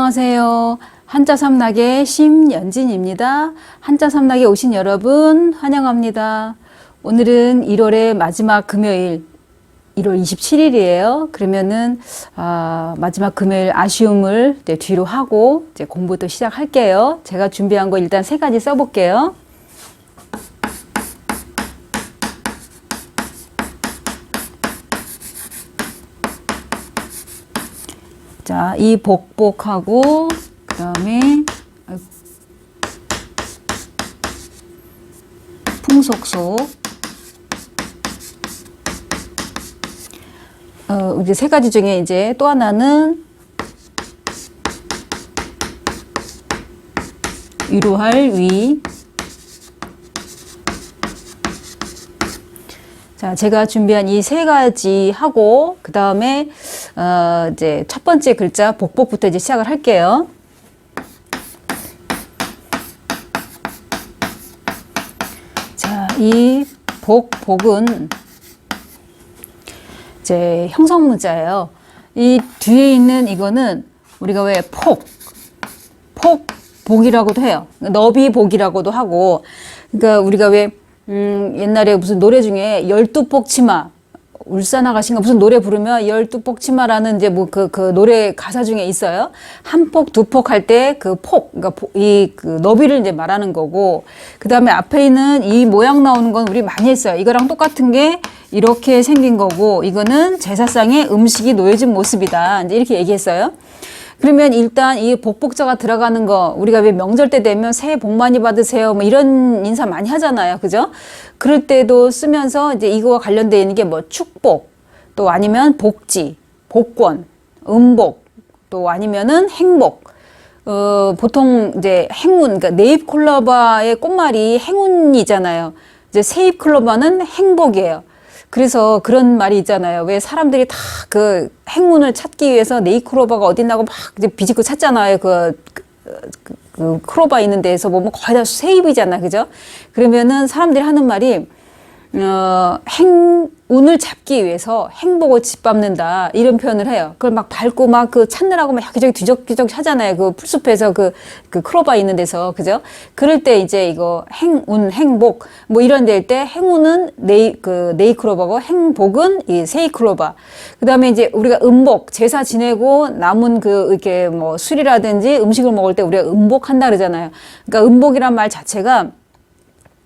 안녕하세요. 한자 삼락의 심연진입니다. 한자 삼락에 오신 여러분 환영합니다. 오늘은 1월의 마지막 금요일 1월 27일이에요. 그러면은 마지막 금요일 아쉬움을 뒤로 하고 이제 공부도 시작할게요. 제가 준비한 거 일단 3가지 써볼게요. 자, 이 복복하고 그다음에 풍속속 이제 3가지 중에 이제 또 하나는 위로할 위. 자, 제가 준비한 이 3가지 하고 그 다음에 이제 첫 번째 글자 복복부터 이제 시작을 할게요. 자, 이 복은 이제 형성문자예요. 이 뒤에 있는 이거는 우리가 왜 복이라고도 해요. 너비복이라고도 하고, 그러니까 우리가 왜 옛날에 무슨 노래 중에 12폭 치마, 울산 아가씨인가 무슨 노래 부르면 12폭 치마라는 이제 뭐 그 노래 가사 중에 있어요. 한 폭, 2폭 할 때 그 폭, 그러니까 그 너비를 이제 말하는 거고, 그 다음에 앞에 있는 이 모양 나오는 건 우리 많이 했어요. 이거랑 똑같은 게 이렇게 생긴 거고, 이거는 제사상에 음식이 놓여진 모습이다. 이제 이렇게 얘기했어요. 그러면 일단 이 복복자가 들어가는 거, 우리가 왜 명절 때 되면 새해 복 많이 받으세요 뭐 이런 인사 많이 하잖아요. 그죠? 그럴 때도 쓰면서 이제 이거와 관련되어 있는 게 뭐 축복, 또 아니면 복지, 복권, 음복, 또 아니면은 행복. 보통 이제 행운, 그러니까 네잎클로버의 꽃말이 행운이잖아요. 이제 세잎클로버는 행복이에요. 그래서 그런 말이 있잖아요. 왜 사람들이 다 그 행운을 찾기 위해서 네잎클로버가 어딨나고 막 이제 비집고 찾잖아요. 그 클로버 있는 데에서 보면 거의 다 세잎이잖아. 그죠? 그러면은 사람들이 하는 말이, 행운을 잡기 위해서 행복을 짓밟는다. 이런 표현을 해요. 그걸 막 밟고 막 그 찾느라고 막 여기저기 뒤적뒤적 하잖아요. 그 풀숲에서 그 클로버 있는 데서. 그죠? 그럴 때 이제 이거 행운, 행복, 뭐 이런 데일 때 행운은 네잎클로버고 행복은 이 세잎클로버. 그 다음에 이제 우리가 음복, 제사 지내고 남은 이렇게 뭐 술이라든지 음식을 먹을 때 우리가 음복한다 그러잖아요. 그러니까 음복이란 말 자체가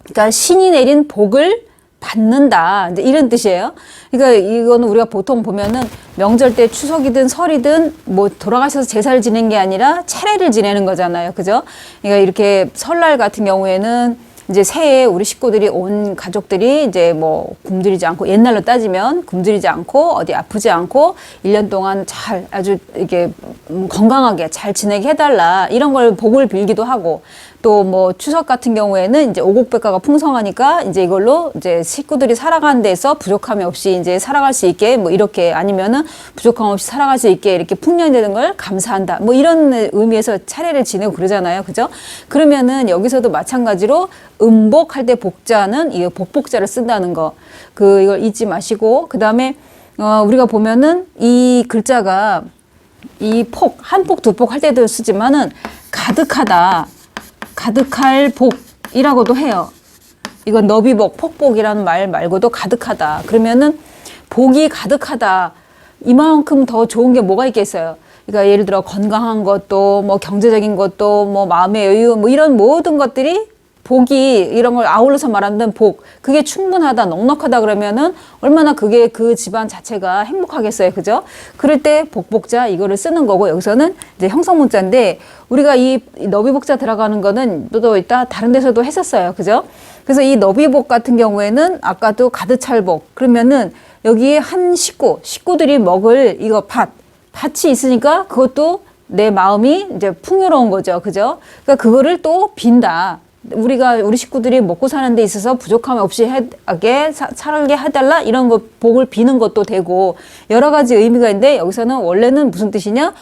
그러니까 신이 내린 복을 받는다. 이제 이런 뜻이에요. 그러니까 이거는 우리가 보통 보면은 명절 때 추석이든 설이든 뭐 돌아가셔서 제사를 지낸 게 아니라 차례를 지내는 거잖아요. 그죠? 그러니까 이렇게 설날 같은 경우에는 이제 새해 우리 식구들이 온 가족들이 이제 뭐 굶주리지 않고, 옛날로 따지면 굶주리지 않고 어디 아프지 않고 1년 동안 잘 아주 이렇게 건강하게 잘 지내게 해달라, 이런 걸 복을 빌기도 하고, 또 뭐 추석 같은 경우에는 이제 오곡백과가 풍성하니까 이제 이걸로 이제 식구들이 살아가는 데서 부족함이 없이 이제 살아갈 수 있게, 뭐 이렇게, 아니면은 부족함 없이 살아갈 수 있게 이렇게 풍년이 되는 걸 감사한다, 뭐 이런 의미에서 차례를 지내고 그러잖아요. 그죠? 그러면은 여기서도 마찬가지로 음복할 때 복자는 이 복복자를 쓴다는 거, 이걸 잊지 마시고, 그 다음에 우리가 보면은 이 글자가 이 폭, 한 폭, 2폭 할 때도 쓰지만은 가득하다, 가득할 복이라고도 해요. 이건 너비복, 폭복이라는 말 말고도 가득하다. 그러면은 복이 가득하다. 이만큼 더 좋은 게 뭐가 있겠어요? 그러니까 예를 들어 건강한 것도, 뭐 경제적인 것도, 뭐 마음의 여유, 뭐 이런 모든 것들이 복이, 이런 걸 아울러서 말하면 복, 그게 충분하다, 넉넉하다 그러면은 얼마나 그게 그 집안 자체가 행복하겠어요. 그죠? 그럴 때 복복자 이거를 쓰는 거고, 여기서는 이제 형성문자인데, 우리가 이 너비복자 들어가는 거는 또 이따 다른 데서도 했었어요. 그죠? 그래서 이 너비복 같은 경우에는 아까도 가득찰복, 그러면은 여기에 한 식구들이 먹을 이거 밭이 있으니까 그것도 내 마음이 이제 풍요로운 거죠. 그죠? 그러니까 그거를 또 빈다. 우리 식구들이 먹고 사는 데 있어서 부족함 없이 살게 해달라, 이런 거 복을 비는 것도 되고, 여러 가지 의미가 있는데, 여기서는 원래는 무슨 뜻이냐,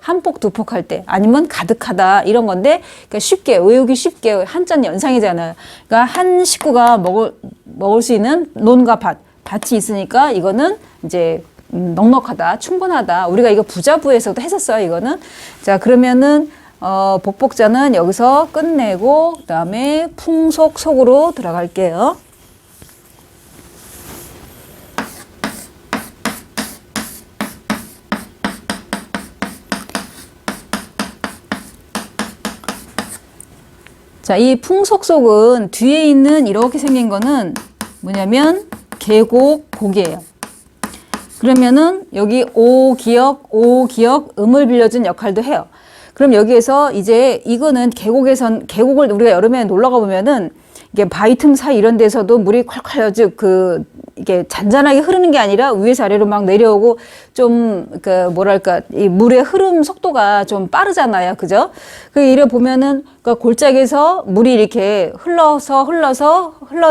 한 폭, 2폭 할 때, 아니면 가득하다, 이런 건데, 그러니까 쉽게, 외우기 쉽게, 한자 연상이잖아요. 그러니까 한 식구가 먹을 수 있는 논과 밭이 있으니까 이거는 이제 넉넉하다, 충분하다. 우리가 이거 부자부에서도 했었어요, 이거는. 자, 그러면은, 복복자는 여기서 끝내고, 그 다음에 풍속 속으로 들어갈게요. 자, 이 풍속 속은 뒤에 있는 이렇게 생긴 거는 뭐냐면 계곡 곡이에요. 그러면은 여기 오기역 음을 빌려준 역할도 해요. 그럼 여기에서 이제 이거는 계곡을 우리가 여름에 놀러 가보면은 이게 바위 틈 사이 이런 데서도 물이 콸콸 즉 이게 잔잔하게 흐르는 게 아니라 위에서 아래로 막 내려오고 좀 뭐랄까 이 물의 흐름 속도가 좀 빠르잖아요, 그죠? 이래 보면은 골짜기에서 물이 이렇게 흘러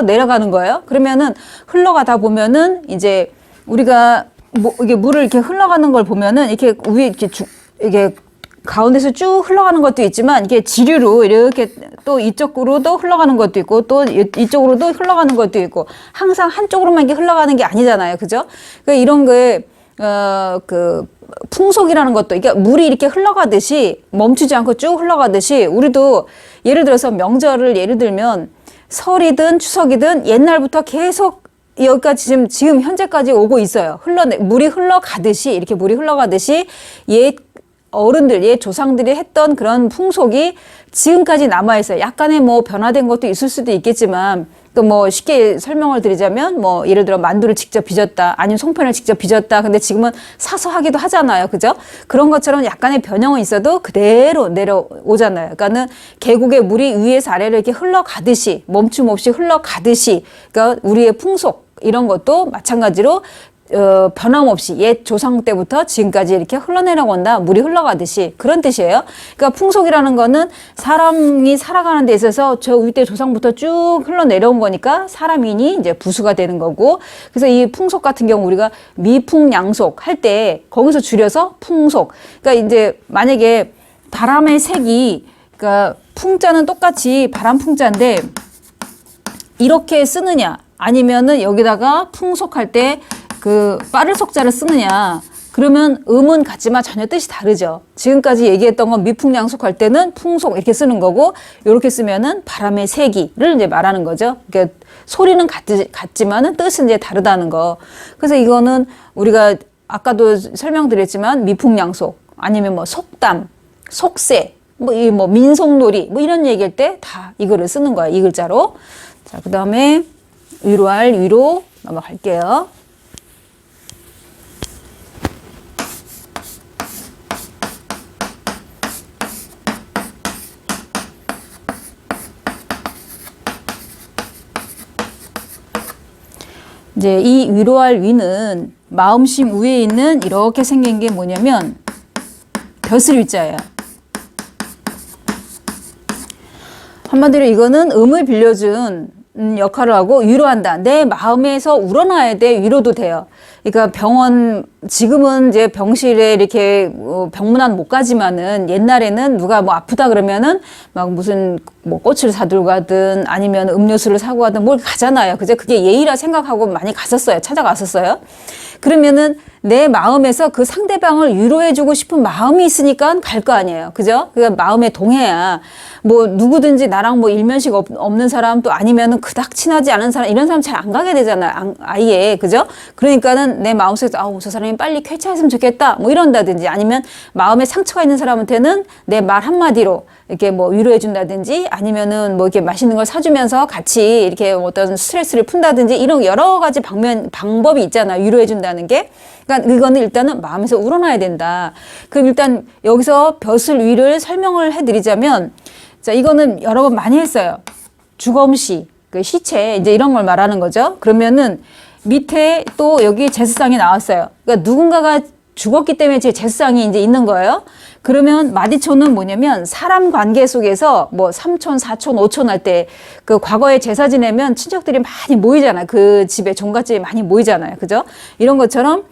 내려가는 거예요. 그러면은 흘러가다 보면은 이제 우리가 이게 물을 이렇게 흘러가는 걸 보면은 이렇게 위에 이게 가운데서 쭉 흘러가는 것도 있지만 이게 지류로 이렇게 또 이쪽으로도 흘러가는 것도 있고 또 이쪽으로도 흘러가는 것도 있고 항상 한쪽으로만 이렇게 흘러가는 게 아니잖아요, 그죠? 이런 게 풍속이라는 것도, 그러니까 물이 이렇게 흘러가듯이 멈추지 않고 쭉 흘러가듯이 우리도 예를 들어서 명절을 예를 들면 설이든 추석이든 옛날부터 계속 여기까지 지금 현재까지 오고 있어요. 물이 흘러가듯이 옛 어른들, 옛 조상들이 했던 그런 풍속이 지금까지 남아있어요. 약간의 변화된 것도 있을 수도 있겠지만, 또 쉽게 설명을 드리자면, 예를 들어 만두를 직접 빚었다, 아니면 송편을 직접 빚었다. 근데 지금은 사서 하기도 하잖아요. 그죠? 그런 것처럼 약간의 변형은 있어도 그대로 내려오잖아요. 그러니까는 계곡의 물이 위에서 아래로 이렇게 흘러가듯이, 멈춤 없이 흘러가듯이, 그러니까 우리의 풍속, 이런 것도 마찬가지로 변함없이 옛 조상 때부터 지금까지 이렇게 흘러내려온다. 물이 흘러가듯이 그런 뜻이에요. 그러니까 풍속이라는 거는 사람이 살아가는 데 있어서 저 위때 조상부터 쭉 흘러내려온 거니까 사람이니 이제 부수가 되는 거고. 그래서 이 풍속 같은 경우 우리가 미풍양속 할 때 거기서 줄여서 풍속. 그러니까 이제 만약에 바람의 색이 그러니까 풍자는 똑같이 바람 풍자인데 이렇게 쓰느냐 아니면은 여기다가 풍속할 때 빠를 속자를 쓰느냐. 그러면 음은 같지만 전혀 뜻이 다르죠. 지금까지 얘기했던 건 미풍양속할 때는 풍속 이렇게 쓰는 거고, 이렇게 쓰면은 바람의 세기를 이제 말하는 거죠. 그러니까 소리는 같지만은 뜻은 이제 다르다는 거. 그래서 이거는 우리가 아까도 설명드렸지만 미풍양속 아니면 속담, 속세, 민속놀이 이런 얘기할 때 다 이거를 쓰는 거야. 이 글자로. 자, 그 다음에 위로 넘어갈게요. 이제 이 위로할 위는 마음심 위에 있는 이렇게 생긴 게 뭐냐면 벼슬 위자예요. 한마디로 이거는 음을 빌려준 역할을 하고 위로한다. 내 마음에서 우러나야 돼. 위로도 돼요. 그러니까 지금은 이제 병실에 이렇게 병문안 못 가지만은 옛날에는 누가 아프다 그러면은 막 무슨 꽃을 사들고 가든 아니면 음료수를 사고 가든 뭘 가잖아요. 그죠? 그게 예의라 생각하고 많이 갔었어요. 찾아갔었어요. 그러면은 내 마음에서 그 상대방을 위로해주고 싶은 마음이 있으니까 갈 거 아니에요. 그죠? 그러니까 마음에 동해야 누구든지 나랑 일면식 없는 사람 또 아니면은 그닥 친하지 않은 사람 이런 사람 잘 안 가게 되잖아요. 아예. 그죠? 그러니까는 내 마음속에서 저 사람이 빨리 쾌차했으면 좋겠다. 이런다든지 아니면 마음에 상처가 있는 사람한테는 내 말 한마디로 이렇게 위로해준다든지 아니면은 이렇게 맛있는 걸 사주면서 같이 이렇게 어떤 스트레스를 푼다든지 이런 여러 가지 방법이 있잖아요. 위로해준다는 게. 그러니까 이거는 일단은 마음에서 우러나야 된다. 그럼 일단 여기서 벼슬 위를 설명을 해드리자면, 자, 이거는 여러 번 많이 했어요. 주검시, 시체, 이제 이런 걸 말하는 거죠. 그러면은 밑에 또 여기 제사상이 나왔어요. 그러니까 누군가가 죽었기 때문에 제 제사상이 이제 있는 거예요. 그러면 마디초는 뭐냐면 사람 관계 속에서 삼촌, 사촌, 오촌 할 때 과거에 제사 지내면 친척들이 많이 모이잖아요. 그 집에 종갓집에 많이 모이잖아요. 그죠? 이런 것처럼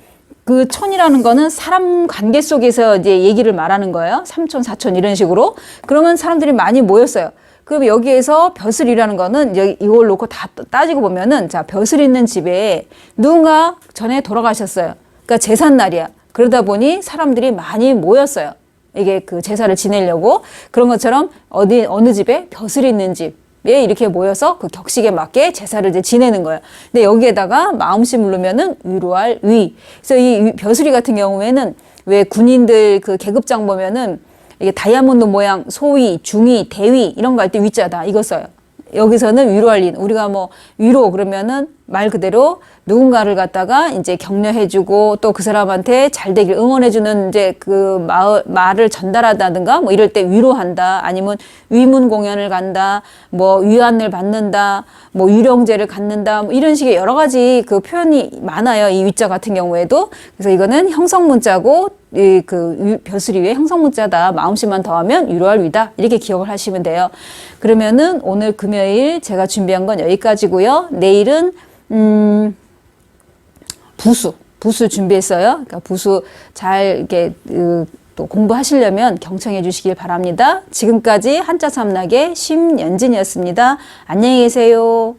그 촌이라는 거는 사람 관계 속에서 이제 얘기를 말하는 거예요. 삼촌, 사촌 이런 식으로. 그러면 사람들이 많이 모였어요. 그럼 여기에서 벼슬이라는 거는 이걸 놓고 다 따지고 보면은 자, 벼슬 있는 집에 누군가 전에 돌아가셨어요. 그러니까 제삿날이야. 그러다 보니 사람들이 많이 모였어요. 이게 그 제사를 지내려고. 그런 것처럼 어느 집에 벼슬이 있는 집에 이렇게 모여서 그 격식에 맞게 제사를 이제 지내는 거예요. 근데 여기에다가 마음씨 물르면은 위로할 위. 그래서 이 벼슬이 같은 경우에는 왜 군인들 그 계급장 보면은 이게 다이아몬드 모양 소위, 중위, 대위 이런 거 할 때 위자다 이거 써요. 여기서는 위로할 인. 우리가 뭐 위로 그러면은 말 그대로 누군가를 갖다가 이제 격려해주고 또 그 사람한테 잘 되길 응원해주는 이제 그 말을 전달한다든가 뭐 이럴 때 위로한다. 아니면 위문 공연을 간다. 뭐 위안을 받는다. 뭐 유령제를 갖는다. 뭐 이런 식의 여러 가지 그 표현이 많아요. 이 위자 같은 경우에도. 그래서 이거는 형성문자고 이 그 벼슬이 위에 형성문자다. 마음씨만 더하면 위로할 위다. 이렇게 기억을 하시면 돼요. 그러면은 오늘 금요일 제가 준비한 건 여기까지고요. 내일은 부수 준비했어요. 그러니까 부수 잘 이렇게 또 공부하시려면 경청해 주시길 바랍니다. 지금까지 한자 삼락의 심연진이었습니다. 안녕히 계세요.